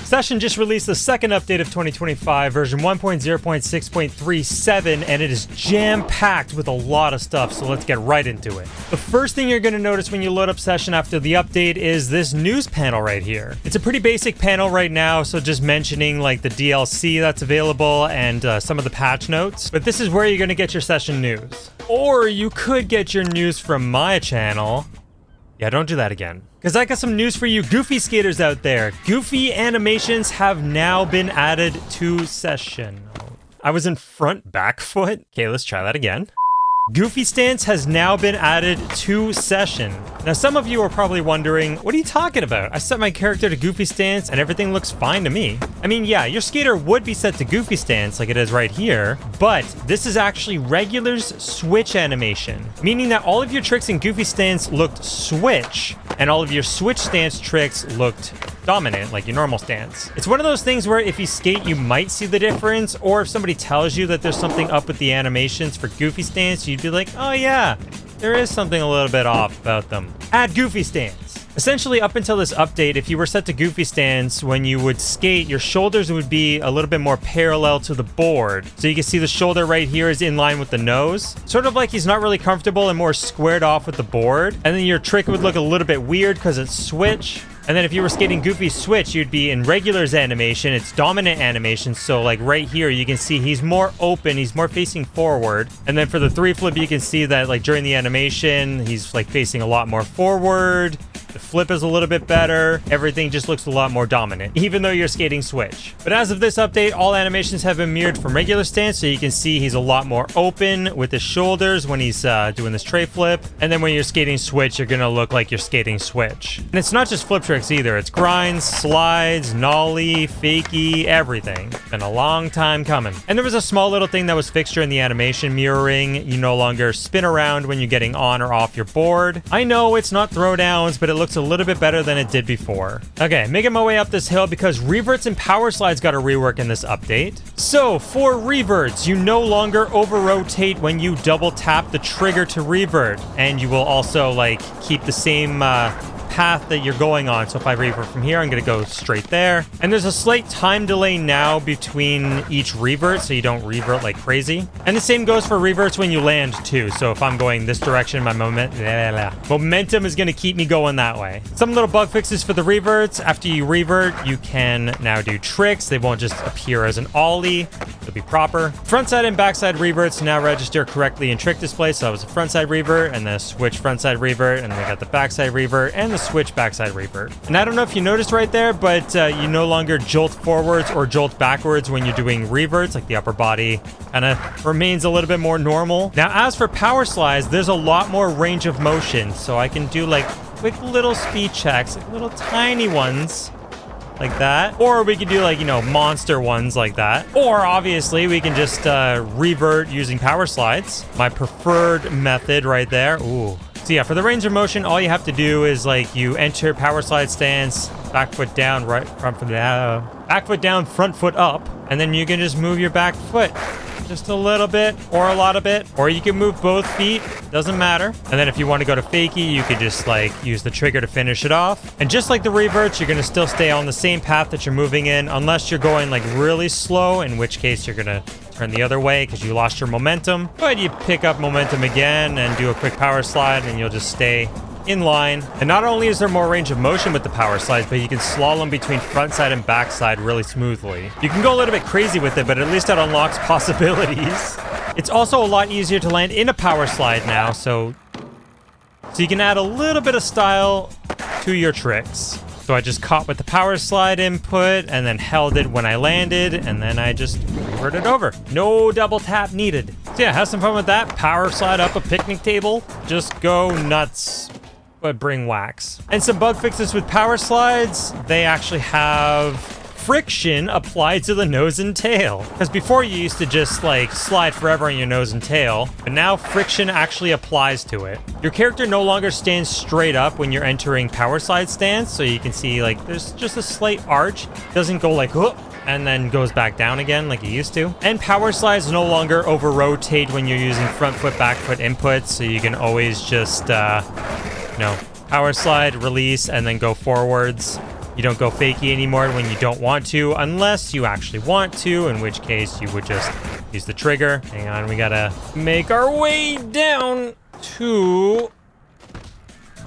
Session just released the second update of 2025, version 1.0.6.37, and it is jam-packed with a lot of stuff, so let's get right into it. The first thing you're going to notice when you load up Session after the update is this news panel right here. It's a pretty basic panel right now, so just mentioning like the DLC that's available and some of the patch notes, but this is where you're going to get your Session news. Or you could get your news from my channel. Yeah, don't do that again. Because I got some news for you Goofy skaters out there. Goofy animations have now been added to Session. I was in front back foot. Okay, let's try that again. Goofy stance has now been added to Session. Now, some of you are probably wondering, what are you talking about? I set my character to Goofy stance and everything looks fine to me. I mean, yeah, your skater would be set to Goofy stance like it is right here, but this is actually regular's switch animation, meaning that all of your tricks in Goofy stance looked switch, and all of your switch stance tricks looked dominant, like your normal stance. It's one of those things where if you skate, you might see the difference, or if somebody tells you that there's something up with the animations for Goofy stance, you'd be like, oh yeah, there is something a little bit off about them. Add Goofy stance. Essentially, up until this update, if you were set to Goofy stance, when you would skate, your shoulders would be a little bit more parallel to the board. So you can see the shoulder right here is in line with the nose. Sort of like he's not really comfortable and more squared off with the board. And then your trick would look a little bit weird because it's switch. And then if you were skating Goofy switch, you'd be in regular's animation. It's dominant animation. So like right here, you can see he's more open. He's more facing forward. And then for the 3-flip, you can see that like during the animation, he's like facing a lot more forward. The flip is a little bit better. Everything just looks a lot more dominant, even though you're skating switch. But as of this update, all animations have been mirrored from regular stance, so you can see he's a lot more open with his shoulders when he's doing this tray flip. And then when you're skating switch, you're gonna look like you're skating switch. And it's not just flip tricks either. It's grinds, slides, nollie, fakie, everything. Been a long time coming. And there was a small little thing that was fixed during the animation mirroring. You no longer spin around when you're getting on or off your board. I know it's not throwdowns, but it looks a little bit better than it did before. Okay, making my way up this hill because Reverts and Powerslides got a rework in this update. So for Reverts, you no longer over-rotate when you double tap the trigger to revert, and you will also like keep the same path that you're going on. So if I revert from here, I'm going to go straight there. And there's a slight time delay now between each revert, so you don't revert like crazy. And the same goes for reverts when you land too. So if I'm going this direction, my momentum is going to keep me going that way. Some little bug fixes for the reverts. After you revert, you can now do tricks. They won't just appear as an Ollie. They'll be proper. Frontside and backside reverts now register correctly in trick display. So that was a frontside revert and then a switch frontside revert, and then I got the backside revert and the switch backside revert. And I don't know if you noticed right there, but you no longer jolt forwards or jolt backwards when you're doing reverts, like the upper body kind of remains a little bit more normal. Now, as for power slides, there's a lot more range of motion, so I can do like quick little speed checks, like little tiny ones like that. Or we could do like, you know, monster ones like that. Or obviously we can just revert using power slides. My preferred method right there. Ooh. So yeah, for the range of motion, all you have to do is like you enter power slide stance, back foot down, back foot down, front foot up, and then you can just move your back foot just a little bit or a lot of it, or you can move both feet, doesn't matter. And then if you want to go to fakie, you could just like use the trigger to finish it off. And just like the reverts, you're going to still stay on the same path that you're moving in, unless you're going like really slow, in which case you're going to turn the other way because you lost your momentum. But you pick up momentum again and do a quick power slide and you'll just stay in line. And not only is there more range of motion with the power slides, but you can slalom between front side and back side really smoothly. You can go a little bit crazy with it, but at least that unlocks possibilities. It's also a lot easier to land in a power slide now, so you can add a little bit of style to your tricks. So I just caught with the power slide input and then held it when I landed, and then I just reverted over. No double tap needed. So yeah, have some fun with that. Power slide up a picnic table. Just go nuts, but bring wax. And some bug fixes with power slides. They actually have friction applied to the nose and tail. Because before you used to just like slide forever on your nose and tail, but now friction actually applies to it. Your character no longer stands straight up when you're entering power slide stance, so you can see like there's just a slight arch. It doesn't go like whoop and then goes back down again like it used to. And power slides no longer over rotate when you're using front foot, back foot inputs, so you can always just power slide, release, and then go forwards. You don't go fakey anymore when you don't want to, unless you actually want to, in which case you would just use the trigger. Hang on, we gotta make our way down to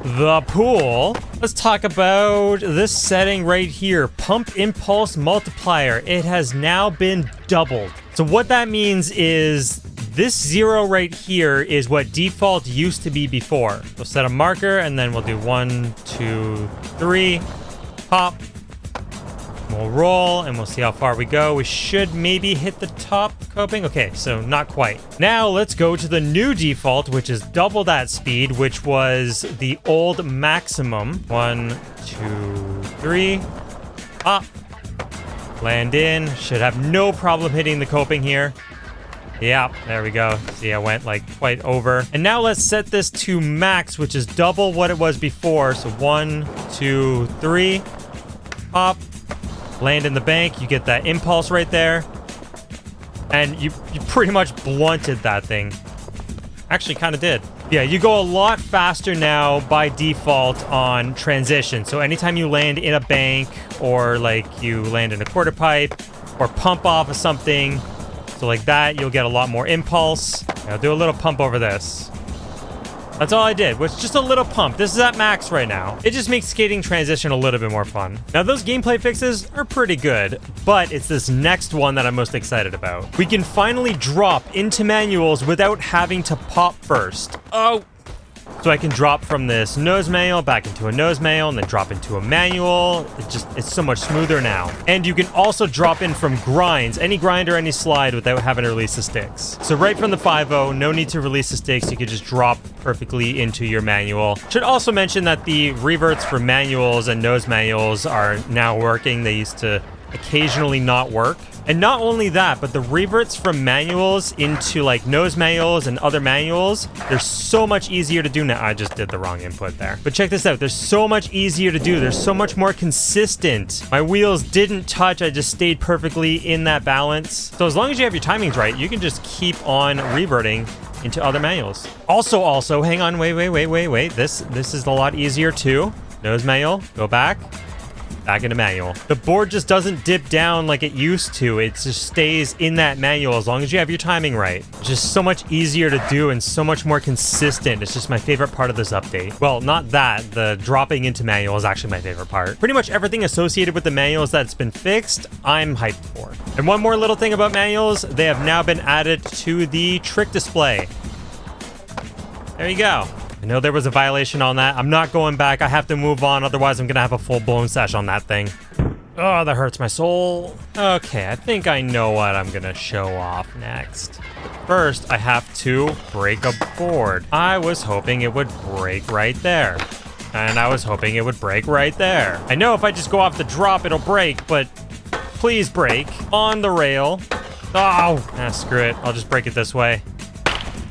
the pool. Let's talk about this setting right here, Pump Impulse Multiplier. It has now been doubled. So what that means is this 0 right here is what default used to be before. We'll set a marker and then we'll do 1, 2, 3, pop. We'll roll and we'll see how far we go. We should maybe hit the top coping. Okay, so not quite. Now let's go to the new default, which is double that speed, which was the old maximum. 1, 2, 3, pop. Land in. Should have no problem hitting the coping here. Yeah, there we go. See, I went like quite over. And now let's set this to max, which is double what it was before. So 1, 2, 3, pop. Land in the bank. You get that impulse right there. And you pretty much blunted that thing. Actually, kind of did. Yeah, you go a lot faster now by default on transition. So anytime you land in a bank or like you land in a quarter pipe or pump off of something, so like that, you'll get a lot more impulse. I'll do a little pump over this. That's all I did, was just a little pump. This is at max right now. It just makes skating transition a little bit more fun. Now, those gameplay fixes are pretty good, but it's this next one that I'm most excited about. We can finally drop into manuals without having to pop first. Oh! So I can drop from this nose manual back into a nose manual and then drop into a manual. It's so much smoother now. And you can also drop in from grinds, any grind or any slide without having to release the sticks. So right from the 5.0, no need to release the sticks. You can just drop perfectly into your manual. Should also mention that the reverts for manuals and nose manuals are now working. They used to occasionally not work. And not only that, but the reverts from manuals into like nose manuals and other manuals, they're so much easier to do now. I just did the wrong input there. But check this out. They're so much easier to do. They're so much more consistent. My wheels didn't touch. I just stayed perfectly in that balance. So as long as you have your timings right, you can just keep on reverting into other manuals. Also, hang on, wait. This is a lot easier too. Nose manual, go back into manual. The board just doesn't dip down like it used to. It just stays in that manual as long as you have your timing right. It's just so much easier to do and so much more consistent. It's just my favorite part of this update. Well, not that. The dropping into manual is actually my favorite part. Pretty much everything associated with the manuals that's been fixed, I'm hyped for. And one more little thing about manuals, they have now been added to the trick display. There you go. I know there was a violation on that. I'm not going back. I have to move on. Otherwise, I'm going to have a full-blown sesh on that thing. Oh, that hurts my soul. Okay, I think I know what I'm going to show off next. First, I have to break a board. I was hoping it would break right there. And I was hoping it would break right there. I know if I just go off the drop, it'll break, but please break on the rail. Oh, screw it. I'll just break it this way.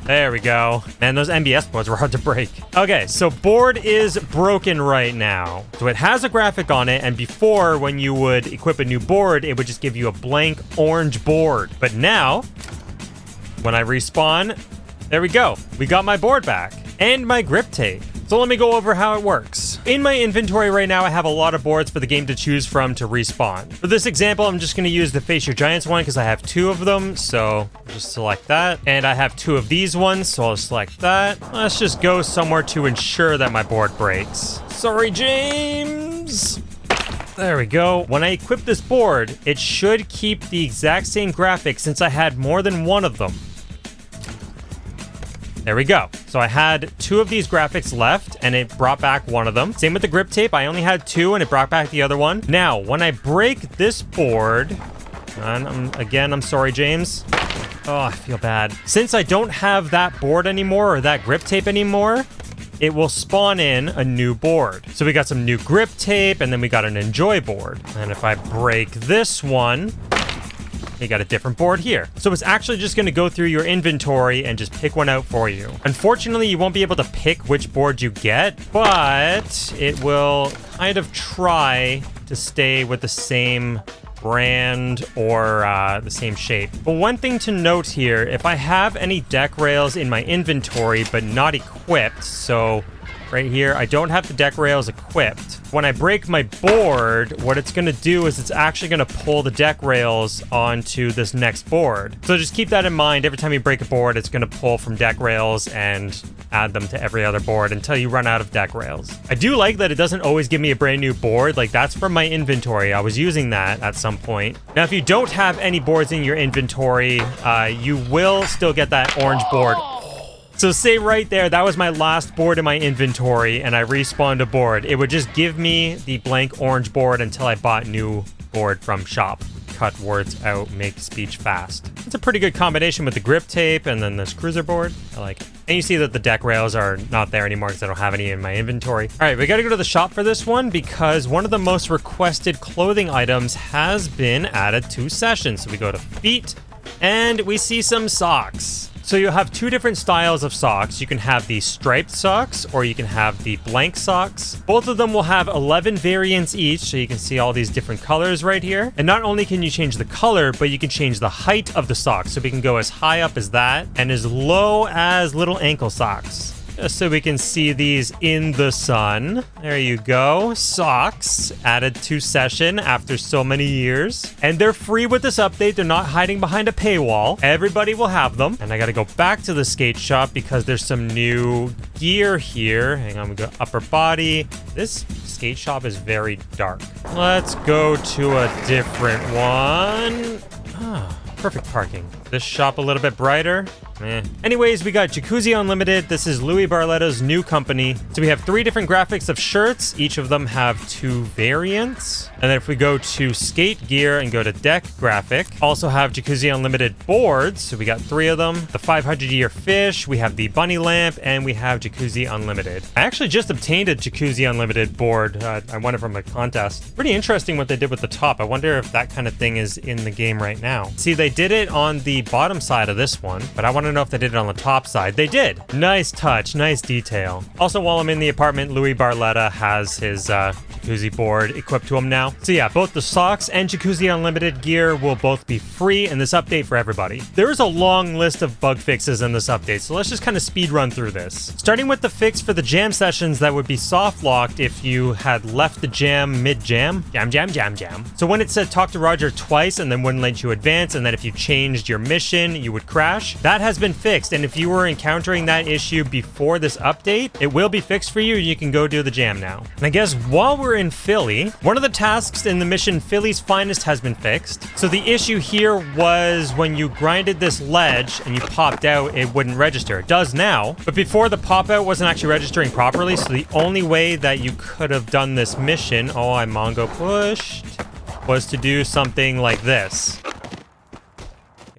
There we go. Man, those MBS boards were hard to break. Okay, so board is broken right now. So it has a graphic on it, and before, when you would equip a new board, it would just give you a blank orange board. But now, when I respawn, there we go. We got my board back and my grip tape. So let me go over how it works. In my inventory right now, I have a lot of boards for the game to choose from to respawn. For this example, I'm just going to use the Face Your Giants one because I have 2 of them. So just select that. And I have 2 of these ones, so I'll select that. Let's just go somewhere to ensure that my board breaks. Sorry, James. There we go. When I equip this board, it should keep the exact same graphics since I had more than one of them. There we go. So I had 2 of these graphics left and it brought back one of them. Same with the grip tape. I only had 2 and it brought back the other one. Now, when I break this board, and I'm sorry, James. Oh, I feel bad. Since I don't have that board anymore or that grip tape anymore, it will spawn in a new board. So we got some new grip tape and then we got an enjoy board. And if I break this one, you got a different board here. So it's actually just going to go through your inventory and just pick one out for you. Unfortunately, you won't be able to pick which board you get, but it will kind of try to stay with the same brand or the same shape. But one thing to note here, if I have any deck rails in my inventory but not equipped, so right here. I don't have the deck rails equipped. When I break my board, what it's going to do is it's actually going to pull the deck rails onto this next board. So just keep that in mind. Every time you break a board, it's going to pull from deck rails and add them to every other board until you run out of deck rails. I do like that it doesn't always give me a brand new board. Like, that's from my inventory. I was using that at some point. Now, if you don't have any boards in your inventory, you will still get that orange board. So say right there, that was my last board in my inventory, and I respawned a board. It would just give me the blank orange board until I bought new board from shop. Cut words out, make speech fast. It's a pretty good combination with the grip tape and then this cruiser board. I like it. And you see that the deck rails are not there anymore because I don't have any in my inventory. All right, we got to go to the shop for this one because one of the most requested clothing items has been added to sessions. So we go to Feett and we see some socks. So you'll have two different styles of socks. You can have the striped socks or you can have the blank socks. Both of them will have 11 variants each, so you can see all these different colors right here. And not only can you change the color, but you can change the height of the socks. So we can go as high up as that and as low as little ankle socks. Just so we can see these in the sun. There you go. Socks added to session after so many years. And they're free with this update. They're not hiding behind a paywall. Everybody will have them. And I got to go back to the skate shop because there's some new gear here. Hang on, we go upper body. This skate shop is very dark. Let's go to a different one. Perfect parking. This shop a little bit brighter. Anyways, we got Jacuzzi Unlimited. This is Louis Barletta's new company. So we have 3 different graphics of shirts. Each of them have 2 variants. And then if we go to skate gear and go to deck graphic, also have Jacuzzi Unlimited boards. So we got 3 of them. The 500-year fish, we have the bunny lamp, and we have Jacuzzi Unlimited. I actually just obtained a Jacuzzi Unlimited board. I won it from a contest. Pretty interesting what they did with the top. I wonder if that kind of thing is in the game right now. See, they did it on the bottom side of this one, but I want to know if they did it on the top side. They did. Nice touch, nice detail. Also, while I'm in the apartment, Louis Barletta has his jacuzzi board equipped to him now. So yeah, both the socks and Jacuzzi Unlimited gear will both be free in this update for everybody. There is a long list of bug fixes in this update, so let's just kind of speed run through this. Starting with the fix for the jam sessions that would be soft locked if you had left the jam mid-jam. Jam. So when it said talk to Roger twice and then wouldn't let you advance, and then if you changed your mission, you would crash. That has been fixed, and if you were encountering that issue before this update, it will be fixed for you. You can go do the jam now. And I guess while we're in Philly, one of the tasks in the mission Philly's Finest has been fixed. So the issue here was when you grinded this ledge and you popped out, it wouldn't register. It does now, but before the pop out wasn't actually registering properly, so the only way that you could have done this mission, oh, I Mongo pushed, was to do something like this.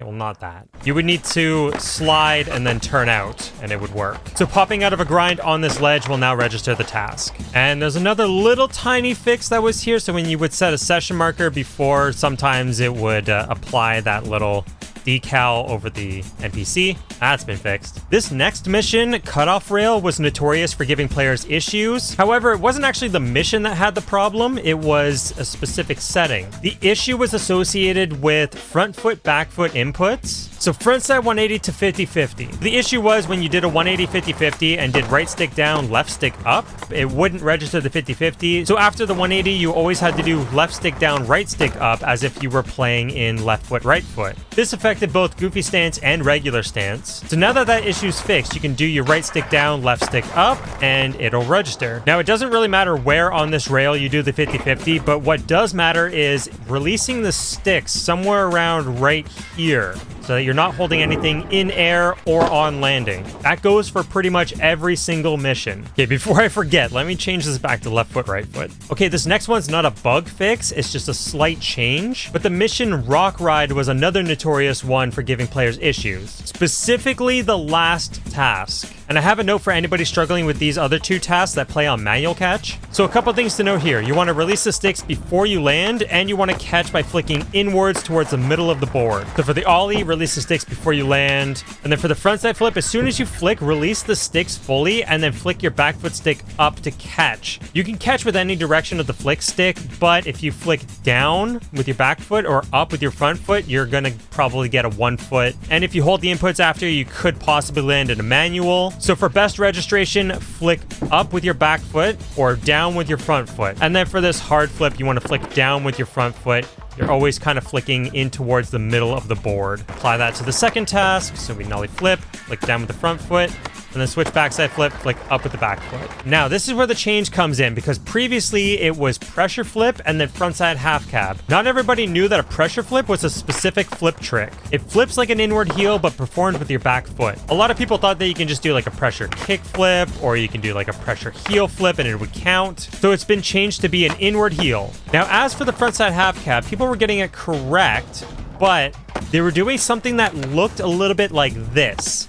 Well, not that. You would need to slide and then turn out, and it would work. So popping out of a grind on this ledge will now register the task. And there's another little tiny fix that was here. So when you would set a session marker before, sometimes it would apply that little decal over the NPC. That's been fixed. This next mission, Cutoff Rail, was notorious for giving players issues. However, it wasn't actually the mission that had the problem. It was a specific setting. The issue was associated with front foot, back foot inputs. So front side 180 to 50-50. The issue was when you did a 180 50-50 and did right stick down, left stick up, it wouldn't register the 50-50. So after the 180, you always had to do left stick down, right stick up as if you were playing in left foot, right foot. This affected both goofy stance and regular stance. So now that that issue's fixed, you can do your right stick down, left stick up, and it'll register. Now, it doesn't really matter where on this rail you do the 50-50, but what does matter is releasing the sticks somewhere around right here, so that you're not holding anything in air or on landing. That goes for pretty much every single mission. Okay, before I forget, let me change this back to left foot, right foot. Okay, this next one's not a bug fix, it's just a slight change, but the mission Rock Ride was another notorious one for giving players issues, specifically the last task. And I have a note for anybody struggling with these other 2 tasks that play on manual catch. So a couple things to know here. You want to release the sticks before you land, and you want to catch by flicking inwards towards the middle of the board. So for the Ollie, release the sticks before you land. And then for the frontside flip, as soon as you flick, release the sticks fully, and then flick your back foot stick up to catch. You can catch with any direction of the flick stick, but if you flick down with your back foot or up with your front foot, you're going to probably get a 1 foot. And if you hold the inputs after, you could possibly land in a manual. So for best registration, flick up with your back foot or down with your front foot. And then for this hard flip, you want to flick down with your front foot. You're always kind of flicking in towards the middle of the board. Apply that to the second task. So we nollie flip, flick down with the front foot, and then switch backside flip, flick up with the back foot. Now, this is where the change comes in, because previously it was pressure flip and then frontside half cab. Not everybody knew that a pressure flip was a specific flip trick. It flips like an inward heel, but performed with your back foot. A lot of people thought that you can just do like a pressure kick flip, or you can do like a pressure heel flip and it would count. So it's been changed to be an inward heel. Now, as for the frontside half cab, people were getting it correct, but they were doing something that looked a little bit like this,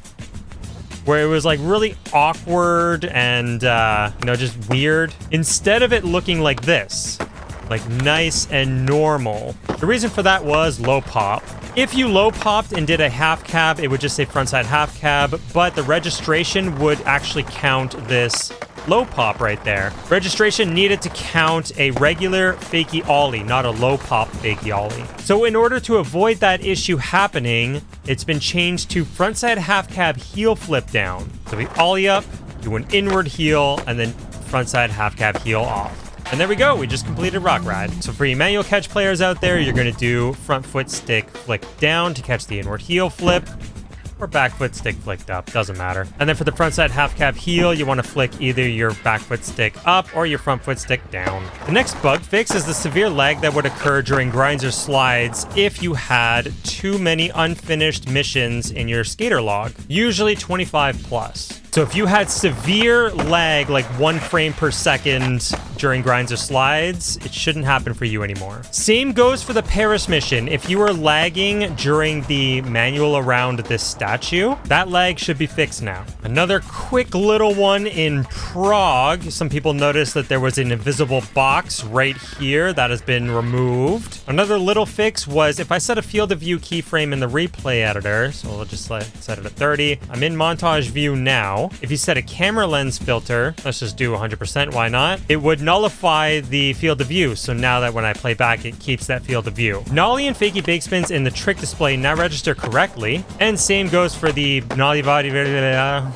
where it was like really awkward and, just weird. Instead of it looking like this, like nice and normal. The reason for that was low pop. If you low popped and did a half cab, it would just say frontside half cab, but the registration would actually count this low pop right there. Registration needed to count a regular fakie ollie, not a low pop fakie ollie. So in order to avoid that issue happening, it's been changed to frontside half cab heel flip down. So we ollie up, do an inward heel, and then frontside half cab heel off. And there we go, we just completed Rock Ride. So for you manual catch players out there, you're gonna do front foot stick flick down to catch the inward heel flip, or back foot stick flicked up, doesn't matter. And then for the frontside half cab heel, you want to flick either your back foot stick up or your front foot stick down. The next bug fix is the severe lag that would occur during grinds or slides if you had too many unfinished missions in your skater log, usually 25 plus. So if you had severe lag, like 1 frame per second during grinds or slides, it shouldn't happen for you anymore. Same goes for the Paris mission. If you were lagging during the manual around this statue, that lag should be fixed now. Another quick little one in Prague. Some people noticed that there was an invisible box right here that has been removed. Another little fix was if I set a field of view keyframe in the replay editor, so we'll just set it at 30. I'm in montage view now. If you set a camera lens filter, let's just do 100%, why not? It would nullify the field of view, so now that when I play back, it keeps that field of view. Nollie and fakie bake spins in the trick display now register correctly, and same goes for the nollie body varials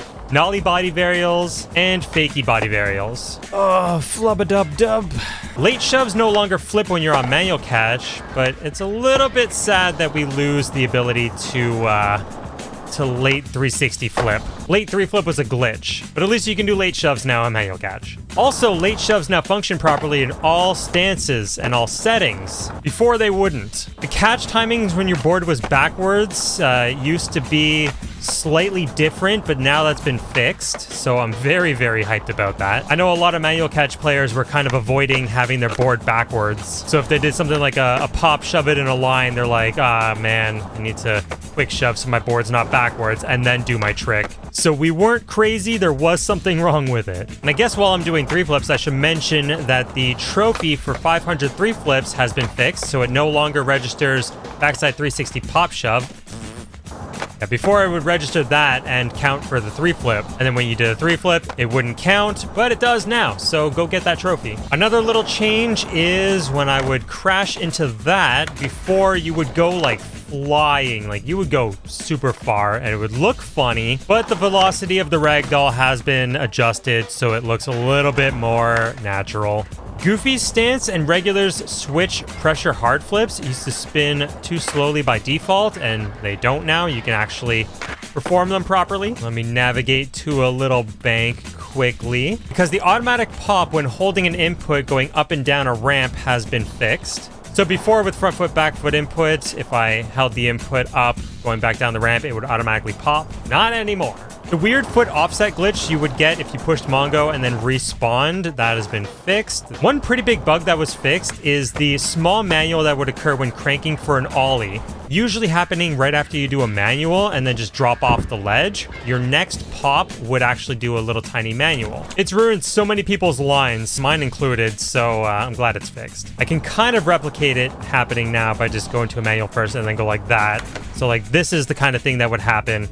and fakie body varials. Oh, flub-a-dub-dub. Late shoves no longer flip when you're on manual catch, but it's a little bit sad that we lose the ability to late 360 flip. Late 3 flip was a glitch, but at least you can do late shoves now on manual catch. Also, late shoves now function properly in all stances and all settings. Before they wouldn't. The catch timings when your board was backwards used to be slightly different, but now that's been fixed, so I'm very, very hyped about that. I know a lot of manual catch players were kind of avoiding having their board backwards, so if they did something like a pop shove it in a line, they're like, ah man, I need to quick shove so my board's not backwards and then do my trick. So we weren't crazy, there was something wrong with it. And I guess while I'm doing 3 flips, I should mention that the trophy for 500 3 flips has been fixed, so it no longer registers backside 360 pop shove. Yeah, before it would register that and count for the 3 flip, and then when you did a 3 flip, it wouldn't count, but it does now, so go get that trophy. Another little change is when I would crash into that, before you would go like flying, like you would go super far and it would look funny, but the velocity of the ragdoll has been adjusted so it looks a little bit more natural. Goofy's stance and regulars switch pressure hard flips used to spin too slowly by default, and they don't now. You can actually perform them properly. Let me navigate to a little bank quickly, because the automatic pop when holding an input going up and down a ramp has been fixed. So before with front foot, back foot input, if I held the input up going back down the ramp, it would automatically pop. Not anymore. The weird foot offset glitch you would get if you pushed Mongo and then respawned, that has been fixed. One pretty big bug that was fixed is the small manual that would occur when cranking for an ollie, usually happening right after you do a manual and then just drop off the ledge. Your next pop would actually do a little tiny manual. It's ruined so many people's lines, mine included, so I'm glad it's fixed. I can kind of replicate it happening now if I just go into a manual first and then go like that. So like this is the kind of thing that would happen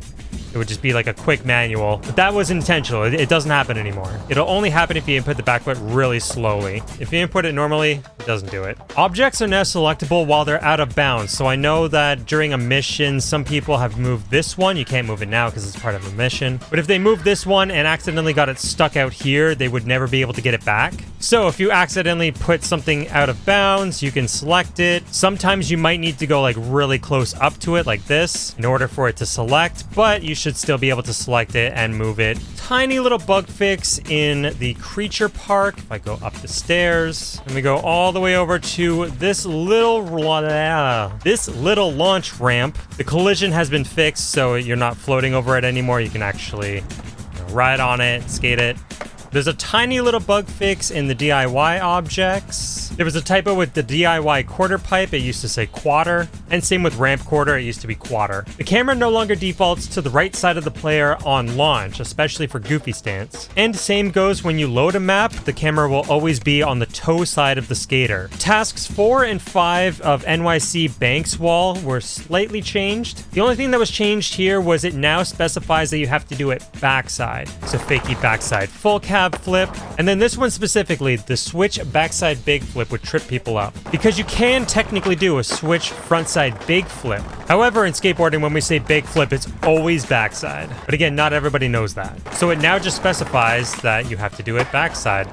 It would just be like a quick manual. But that was intentional. It doesn't happen anymore. It'll only happen if you input the backflip really slowly. If you input it normally, it doesn't do it. Objects are now selectable while they're out of bounds. So I know that during a mission, some people have moved this one. You can't move it now because it's part of a mission. But if they moved this one and accidentally got it stuck out here, they would never be able to get it back. So if you accidentally put something out of bounds, you can select it. Sometimes you might need to go like really close up to it like this in order for it to select, but you should still be able to select it and move it. Tiny little bug fix in the creature park. If I go up the stairs and we go all the way over to this little launch ramp, the collision has been fixed, so you're not floating over it anymore. You can actually ride on it, skate it. There's a tiny little bug fix in the DIY objects. There was a typo with the DIY quarter pipe. It used to say quarter. And same with ramp quarter. It used to be quarter. The camera no longer defaults to the right side of the player on launch, especially for goofy stance. And same goes when you load a map. The camera will always be on the toe side of the skater. Tasks 4 and 5 of NYC Banks Wall were slightly changed. The only thing that was changed here was it now specifies that you have to do it backside. So fakey backside full cab flip. And then this one specifically, the switch backside big flip would trip people up. Because you can technically do a switch frontside big flip. However, in skateboarding, when we say big flip, it's always backside. But again, not everybody knows that. So it now just specifies that you have to do it backside.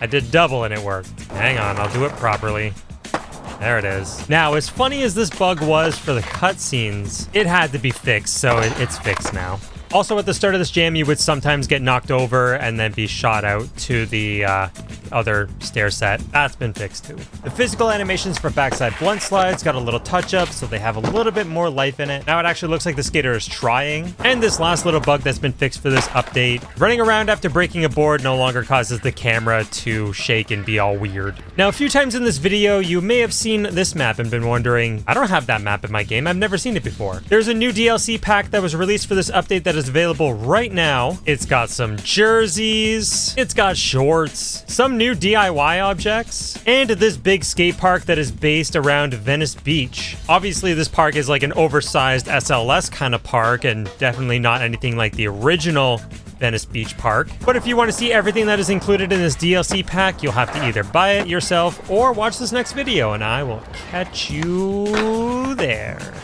I did double and it worked. Hang on, I'll do it properly. There it is. Now, as funny as this bug was for the cutscenes, it had to be fixed, so it's fixed now. Also, at the start of this jam, you would sometimes get knocked over and then be shot out to the other stair set. That's been fixed too. The physical animations for backside blunt slides got a little touch up, so they have a little bit more life in it. Now it actually looks like the skater is trying. And this last little bug that's been fixed for this update, running around after breaking a board no longer causes the camera to shake and be all weird. Now, a few times in this video, you may have seen this map and been wondering, I don't have that map in my game. I've never seen it before. There's a new DLC pack that was released for this update that is available right now. It's got some jerseys, it's got shorts, some new DIY objects, and this big skate park that is based around Venice Beach. Obviously, this park is like an oversized SLS kind of park and definitely not anything like the original Venice Beach Park. But if you want to see everything that is included in this DLC pack, you'll have to either buy it yourself or watch this next video, and I will catch you there.